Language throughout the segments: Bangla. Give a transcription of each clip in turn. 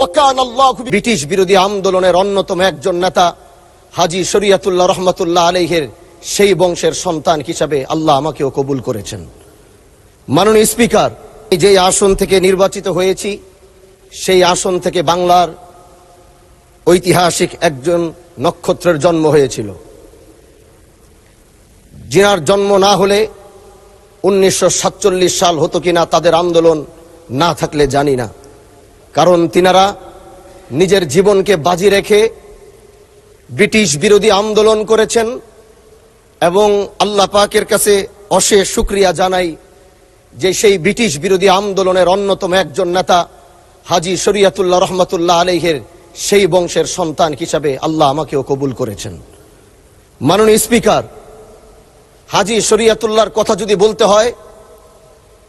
ব্রিটিশ বিরোধী আন্দোলনের অন্যতম একজন নেতা হাজী শরীয়তুল্লাহ রহমাতুল্লাহ আলাইহির সেই বংশের সন্তান হিসাবে আল্লাহ আমাকেও কবুল করেছেন। মাননীয় স্পিকার, যে আসন থেকে নির্বাচিত হয়েছি সেই আসন থেকে বাংলার ঐতিহাসিক একজন নক্ষত্রের জন্ম হয়েছিল, যিনার জন্ম না হলে 1947 সাল হতো কিনা তাদের আন্দোলন না থাকলে জানি না। কারণ তিনারা নিজের জীবনকে বাজি রেখে ব্রিটিশ বিরোধী আন্দোলন করেছেন এবং আল্লাহ পাকের কাছে অশেষ শুকরিয়া জানাই যে সেই ব্রিটিশ বিরোধী আন্দোলনের অন্যতম একজন নেতা হাজী শরীয়তুল্লাহ রহমাতুল্লাহ আলাইহির সেই বংশের সন্তান হিসাবে আল্লাহ আমাকেও কবুল করেছেন। মাননীয় স্পিকার, হাজী শরীয়তুল্লাহর কথা যদি বলতে হয়,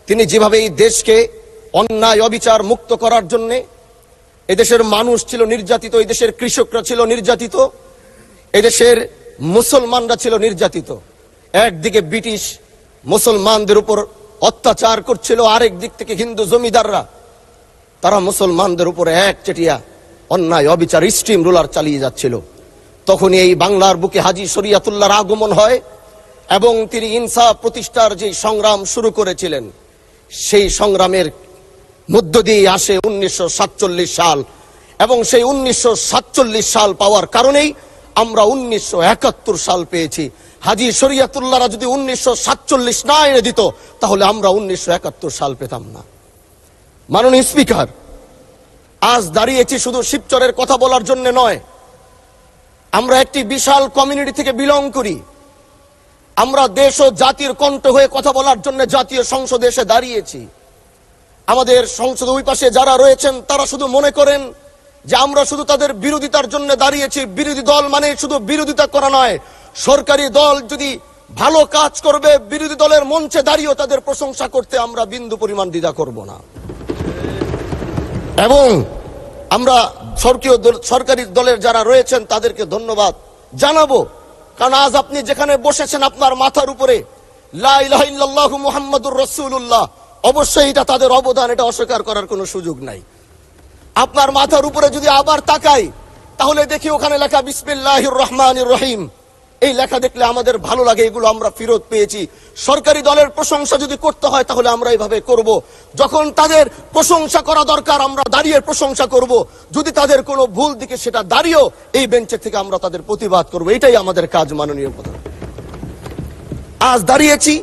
তিনি যেভাবে এই দেশকে অন্যায় অবিচার মুক্ত করার জন্যে, এদেশের মানুষ ছিল নির্যাতিত, এদেশের কৃষকরা ছিল নির্যাতিত, এদেশের মুসলমানরা ছিল নির্যাতিত। একদিকে ব্রিটিশ মুসলমানদের উপর অত্যাচার করছিল, আরেক দিক থেকে হিন্দু জমিদাররা তারা মুসলমানদের উপর একচেটিয়া অন্যায় অবিচার স্ট্রিম রুলার চালিয়ে যাচ্ছিল। তখনই এই বাংলার বুকে হাজী শরীয়তুল্লাহর আগমন হয় এবং তিনি ইনসাফ প্রতিষ্ঠার যে সংগ্রাম শুরু করেছিলেন, সেই সংগ্রামের মধ্য দিয়ে আসে 1947 সাল এবং সেই 1947 সাল পাওয়ার কারণেই আমরা 1971 সাল পেয়েছি। হাজী শরীয়তুল্লাহরা যদি 1947 না এনে দিত তাহলে আমরা 1971 সাল পেতাম না। মাননীয় স্পিকার, আজ দাঁড়িয়েছি শুধু শিবচরের কথা বলার জন্য নয়, আমরা একটি বিশাল কমিউনিটি থেকে বিলং করি। আমরা দেশ ও জাতির কণ্ঠ হয়ে কথা বলার জন্য জাতীয় সংসদে এসে দাঁড়িয়েছি। আমাদের সংসদে ওই পাশে যারা রয়েছেন তারা শুধু মনে করেন যে আমরা শুধু তাদের বিরোধিতার জন্য দাঁড়িয়েছি। বিরোধী দল মানে শুধু বিরোধিতা করা নয়, সরকারি দল যদি ভালো কাজ করবে বিরোধী দলের মঞ্চে দাঁড়িয়েও তাদের প্রশংসা করতে আমরা বিন্দু পরিমাণ দ্বিধা করব না। এবং আমরা সরকারি দলের যারা রয়েছেন তাদেরকে ধন্যবাদ জানাবো, কারণ আজ আপনি যেখানে বসেছেন আপনার মাথার উপরে লা ইলাহা ইল্লাল্লাহু মুহাম্মাদুর রাসূলুল্লাহ, অবশ্যই এটা তাদের অবদান, এটা অস্বীকার করার কোনো সুযোগ নাই। আপনার মাথার উপরে যদি আবার তাকাই তাহলে দেখি ওখানে লেখা বিসমিল্লাহির রহমানির রহিম। এই লেখা দেখলে আমাদের ভালো লাগে, এগুলো আমরা ফেরত পেয়েছি। সরকারি দলের প্রশংসা যদি করতে হয় তাহলে আমরা এইভাবে করব। যখন তাদের প্রশংসা করা দরকার আমরা দাঁড়িয়ে প্রশংসা করব, যদি তাদের কোনো ভুল দিকে সেটা দাঁড়িয়েও এই বেঞ্চের থেকে আমরা তাদের প্রতিবাদ করব। এটাই আমাদের কাজ। মাননীয় প্রধান, আজ দাঁড়িয়েছি,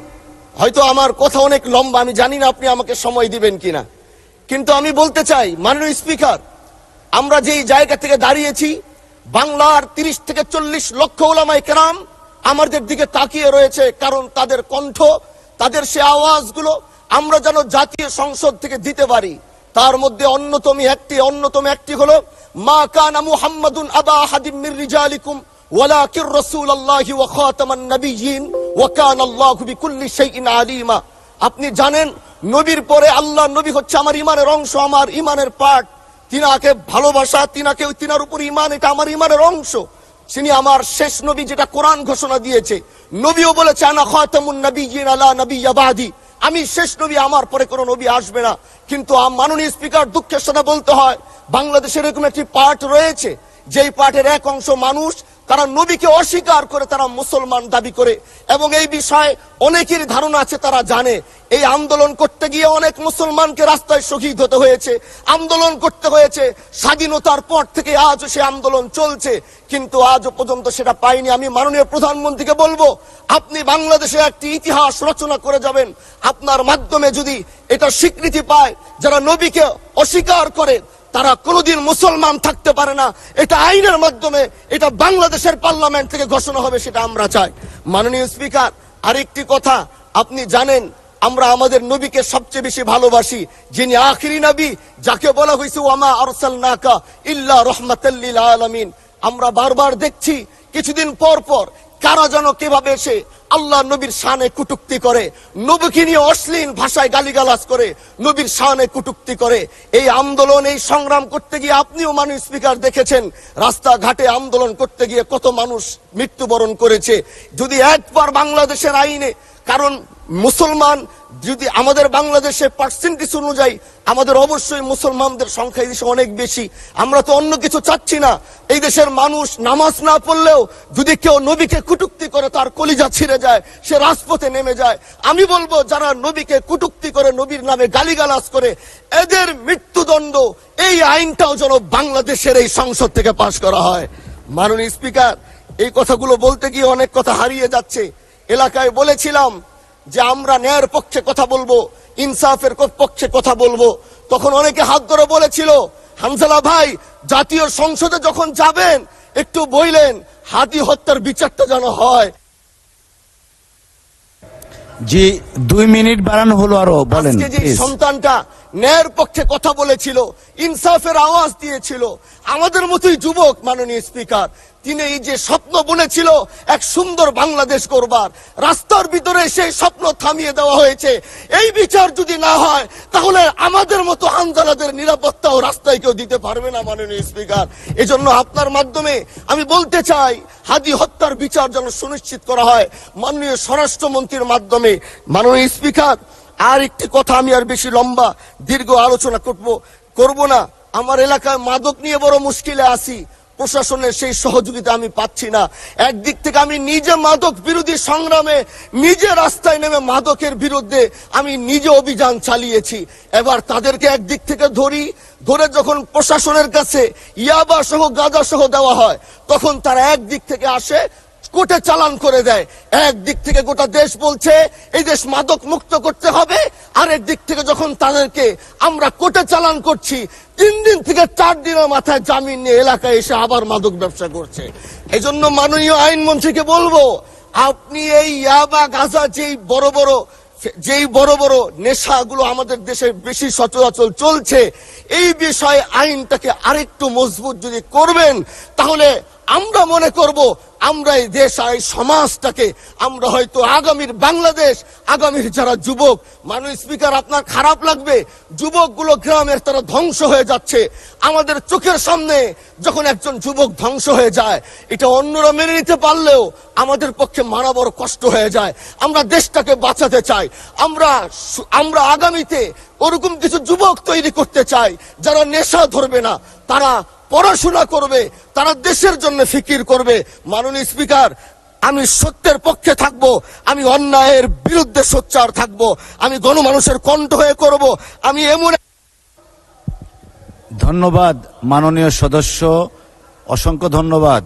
হয়তো আমার কথা অনেক লম্বা, আমি জানি না আপনি আমাকে সময় দিবেন কিনা, কিন্তু আমি বলতে চাই মাননীয় স্পিকার, আমরা যেই জায়গা থেকে দাঁড়িয়েছি বাংলার 30 থেকে 40 লক্ষ উলামায়ে কেরাম আমাদের দিকে তাকিয়ে রয়েছে, কারণ তাদের কণ্ঠ, তাদের সে আওয়াজগুলো আমরা যেন জাতীয় সংসদ থেকে দিতে পারি। তার মধ্যে অন্যতম একটি হলো মা কানা মুহাম্মাদুন আবা আহাদিম মির রিজালিকুম ওয়ালাকির রাসূলুল্লাহি ওয়া খাতামান নবিয়্যিন ওয়া কানা আল্লাহু বিকুল্লি শাইইন আলিমা। আপনি জানেন নবীর পরে আল্লাহ নবী হচ্ছে আমার ইমানের অংশ, আমার ইমানের পার্ট। তিনাকে ভালোবাসা, তিনার উপর ইমান, এটা আমার ইমানের অংশ। তিনি আমার শেষ নবী, যেটা কোরআন ঘোষণা দিয়েছে। নবীও বলেছে আনা খাতামুন নবিয়্যিন আলা নাবিয়্যা বাদি, আমি শেষ নবী, আমার পরে কোনো নবী আসবে না। কিন্তু মাননীয় স্পিকার, দুঃখের সাথে বলতে হয় বাংলাদেশের এরকম একটি পার্ট রয়েছে যেই পার্টের এক অংশ মানুষ তারা নবীকে অস্বীকার করে, তারা মুসলমান দাবি করে, এবং এই বিষয়ে অনেকের ধারণা আছে, তারা জানে এই আন্দোলন করতে গিয়ে অনেক মুসলমানকে রাস্তায় শহীদ হতে হয়েছে, আন্দোলন করতে হয়েছে। স্বাধীনতার পর থেকে আজও সে আন্দোলন চলছে, কিন্তু আজও পর্যন্ত সেটা পাইনি। আমি মাননীয় প্রধানমন্ত্রীকে বলবো, আপনি বাংলাদেশে একটি ইতিহাস রচনা করে যাবেন। আপনার মাধ্যমে যদি এটা স্বীকৃতি পায়, যারা নবীকে অস্বীকার করে তারা কোনোদিন মুসলমান থাকতে পারে না, এটা আইনের মাধ্যমে, এটা বাংলাদেশের পার্লামেন্ট থেকে ঘোষণা হবে, সেটা আমরা চাই। মাননীয় স্পিকার, আরেকটি কথা, আপনি জানেন আমরা আমাদের নবীকে সবচেয়ে বেশি ভালোবাসি, যিনি আখিরি নবী, যাকে বলা হয়েছে ওয়ামা আরসালনাকা ইল্লা রাহমাতাল লিল আলামিন। আমরা বারবার দেখছি কিছুদিন পর পর কারা যেন কিভাবে এসে আল্লাহ নবীর শানে কটূক্তি করে, নবীকে নিয়ে অশ্লীল ভাষায় গালিগালাজ করে, নবীর শানে কটূক্তি করে। এই আন্দোলন, এই সংগ্রাম করতে গিয়ে আপনিও মাননীয় স্পিকার দেখেছেন রাস্তাঘাটে আন্দোলন করতে গিয়ে কত মানুষ মৃত্যুবরণ করেছে। যদি একবার বাংলাদেশের আইনে, কারণ মুসলমান যদি আমাদের বাংলাদেশে পার্সেন্টেজ অনুযায়ী আমাদের অবশ্যই মুসলমানদের সংখ্যা এই দেশে অনেক বেশি। আমরা তো অন্য কিছু চাচ্ছি না। এই দেশের মানুষ নামাজ না পড়লেও যদি কেউ নবীকে কটূক্তি করে তার কলিজা ছিঁড়ে যায়, সে রাজপথে নেমে যায়। আমি বলবো যারা নবীকে কটূক্তি করে, নবীর নামে গালিগালাজ করে, এদের মৃত্যুদণ্ড, এই আইনটাও যেন বাংলাদেশের এই সংসদ থেকে পাশ করা হয়। মাননীয় স্পিকার, এই কথাগুলো বলতে গিয়ে অনেক কথা হারিয়ে যাচ্ছে। এলাকায় বলেছিলাম যে আমরা ন্যায়ের পক্ষে কথা বলবো, ইনসাফের পক্ষে কথা বলবো। তখন অনেকে হাত ধরে বলেছিল, হানজালা ভাই জাতীয় সংসদে যখন যাবেন একটু বললেন হাদি হত্যার বিচারটা যেন হয়। জি 2 মিনিট বাড়ানো হলো, আরো বলেন। আজকে যে সন্তানটা ন্যায়ের পক্ষে কথা বলেছিল, ইনসাফের আওয়াজ দিয়েছিল, আমাদের মতোই যুবক, মাননীয় স্পিকার, তিনি এই যে স্বপ্ন বুনেছিল এক সুন্দর বাংলাদেশ করবার, রাস্তার ভিতরে সেই স্বপ্ন থামিয়ে দেওয়া হয়েছে। এই বিচার যদি না হয় তাহলে আমাদের মতো হানজালাদের নিরাপত্তাও রাস্তায় কেউ দিতে পারবে না, মাননীয় স্পিকার। এজন্য আপনার মাধ্যমে আমি বলতে চাই, হাদি হত্যার বিচার যেন সুনিশ্চিত করা হয় মাননীয় স্বরাষ্ট্রমন্ত্রীর মাধ্যমে। মাননীয় স্পিকার, আর একটি কথা, আমি আর বেশি লম্বা দীর্ঘ আলোচনা করব না। আমার এলাকায় মাদক নিয়ে বড় মুশকিলে আছি, প্রশাসনের সেই সহযোগিতা আমি পাচ্ছি না। একদিক থেকে আমি নিজে মাদক বিরোধী সংগ্রামে নিজে রাস্তায় নেমে মাদকের বিরুদ্ধে আমি নিজে অভিযান চালিয়েছি। এবার তাদেরকে একদিক থেকে ধরে যখন প্রশাসনের কাছে ইয়াবা সহ গাঁজা সহ দেওয়া হয়, তখন তারা একদিক থেকে আসে কোর্টে চালান করে দেয়। একদিক থেকে গোটা দেশ বলছে এই দেশ মাদক মুক্ত করতে হবে, আরেক দিক থেকে যখন তাদেরকে আমরা কোর্টে চালান করছি, 3 দিন থেকে 4 দিনের মাথায় জামিন নিয়ে এলাকায় এসে আবার মাদক ব্যবসা করছে। এই জন্য মাননীয় আইনমন্ত্রীকে বলবো, আপনি এই ইয়াবা গাঁজা যেই বড় বড় নেশাগুলো আমাদের দেশে বেশি সচরাচর চলছে, এই বিষয়ে আইনটাকে আরেকটু মজবুত যদি করবেন, তাহলে আমরা মনে করব আমরা এই দেশ আর এই সমাজটাকে আমরা হয়তো আগামীর বাংলাদেশ, আগামীর যারা যুবক, মাননীয় স্পিকার আপনার খারাপ লাগবে, যুবকগুলো গ্রামের তারা ধ্বংস হয়ে যাচ্ছে। আমাদের চোখের সামনে যখন একজন যুবক ধ্বংস হয়ে যায়, এটা অন্যরা মেনে নিতে পারলেও আমাদের পক্ষে মারা বড় কষ্ট হয়ে যায়। আমরা দেশটাকে বাঁচাতে চাই। আমরা আগামীতে ওরকম কিছু যুবক তৈরি করতে চাই যারা নেশা ধরবে না, তারা পড়াশোনা করবে, তারা দেশের জন্য ফিকির করবে। মাননীয় স্পিকার, আমি সত্যের পক্ষে থাকব, আমি অন্যায়ের বিরুদ্ধে সোচ্চার থাকব, আমি গণমানুষের কণ্ঠ হয়ে করব। আমি এমন। ধন্যবাদ মাননীয় সদস্য, অসংখ্য ধন্যবাদ।